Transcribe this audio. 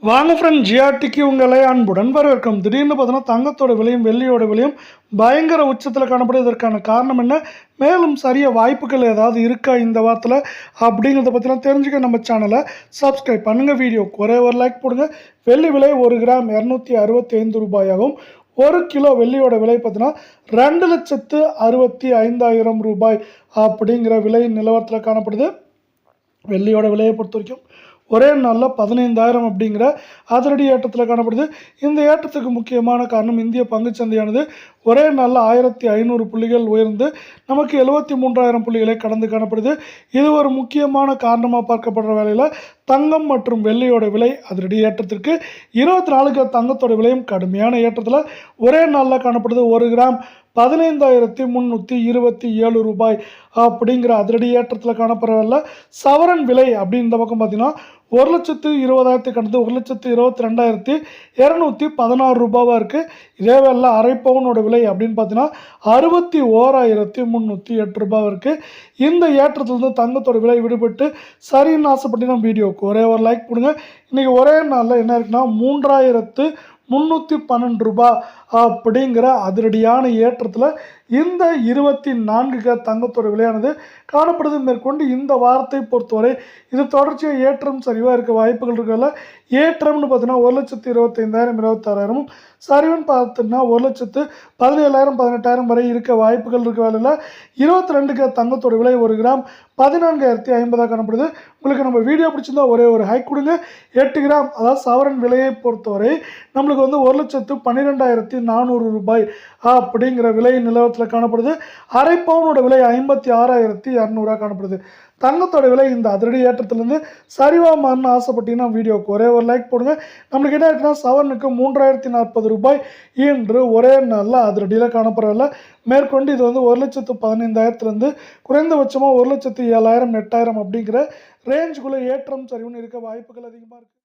வாங்க ஃப்ரெண்ட், ஜிஆர்டிக்கு உங்களை அன்புடன் வரவேற்கும். திடீர்னு பார்த்தோன்னா தங்கத்தோட விலையும் வெள்ளியோட விலையும் பயங்கர உச்சத்தில் காணப்படுது. இதற்கான காரணம் என்ன, மேலும் சரிய வாய்ப்புகள் ஏதாவது இருக்கா இந்த வாரத்தில் அப்படிங்கிறத பற்றிலாம் தெரிஞ்சுக்க நம்ம சேனலை சப்ஸ்கிரைப் பண்ணுங்கள். வீடியோக்கு ஒரே ஒரு லைக் போடுங்க. வெள்ளி விலை 1 கிராம் 265 ரூபாயாகும். 1 கிலோ வெள்ளியோட விலை பார்த்தீங்கன்னா 2,65,000 ரூபாய் அப்படிங்கிற விலை நிலவரத்தில் காணப்படுது. வெள்ளியோட விலையை பொறுத்த வரைக்கும் ஒரே நாளில் 15,000 அப்படிங்கிற அதிரடி ஏற்றத்தில் காணப்படுது. இந்த ஏற்றத்துக்கு முக்கியமான காரணம் இந்திய பங்குச்சந்தையானது ஒரே நாளில் 1,500 புள்ளிகள் உயர்ந்து நமக்கு 73,000 புள்ளிகளை கடந்து காணப்படுது. இது ஒரு முக்கியமான காரணமாக பார்க்கப்படுற வேளையில் தங்கம் மற்றும் வெள்ளியோட விலை அதிரடி ஏற்றத்திற்கு 24 தங்கத்தோட விலையும் கடுமையான ஏற்றத்தில் ஒரே நாளில் காணப்படுது. 1 கிராம் 15,327 ரூபாய் அப்படிங்கிற அதிரடி ஏற்றத்தில் காணப்படுறதில்ல. சவரன் விலை அப்படின்னு இந்த பக்கம் பார்த்தீங்கன்னா 1,20,000 கடந்து 1,22,216 ரூபாவாக இருக்குது. இதே வேலை அரை பவுனோட விலை அப்படின்னு பார்த்தீங்கன்னா 61,308 ரூபாவாக இருக்குது. இந்த ஏற்றத்துலேருந்து தங்கத்தோட விலை விடுபட்டு சரின்னு ஆசைப்பட்டீங்கன்னா வீடியோக்கு ஒரே ஒரு லைக் கொடுங்க. இன்றைக்கி ஒரே நாளில் என்ன இருக்குன்னா 3,312 ரூபாய் அப்படிங்கிற அதிரடியான ஏற்றத்தில் இந்த 24 தங்கத்தோட விலையானது காணப்படுது. மேற்கொண்டு இந்த வாரத்தை பொறுத்தவரை இது தொடர்ச்சியாக ஏற்றம் சரிவாக இருக்க வாய்ப்புகள் இருக்கிறதுல ஏற்றம்னு பார்த்தீங்கன்னா 1,25,000 26,000 சரிவுன்னு பார்த்தீங்கன்னா 1,17,000 18,000 வரை இருக்க வாய்ப்புகள் இருக்க வேலையில் 22 தங்கத்தோட விலை 1 கிராம் 14,050 காணப்படுது. உங்களுக்கு நம்ம வீடியோ பிடிச்சிருந்தா ஒரே ஒரு ஹைக் கொடுங்க. 8 கிராம் அதாவது சவரன் விலையை பொறுத்தவரை நம்மளுக்கு 1,12,400 ரூபாய் அப்படிங்கிற விலை நிலவரத்தில் காணப்படுது. அரை பவுனோட விலை 56,200 காணப்படுது. தங்கத்தோட விலை இந்த அதிரடி ஏற்றத்திலேருந்து சரிவாக மாறணும்னு ஆசைப்பட்டீங்கன்னா வீடியோக்கு ஒரே ஒரு லைக் போடுங்க. நம்மளுக்கு என்ன இருக்குன்னா சவரனுக்கு 3,040 ரூபாய் இன்று ஒரே நாளில் அதிரடியில் காணப்படவில்லை. மேற்கொண்டு இது 1,15,000 குறைந்தபட்சமாக 1,07,000 8,000 அப்படிங்கிற ரேஞ்சுக்குள்ளே ஏற்றம் சரிவுன்னு இருக்க வாய்ப்புகள் அதிகமாக இருக்குது.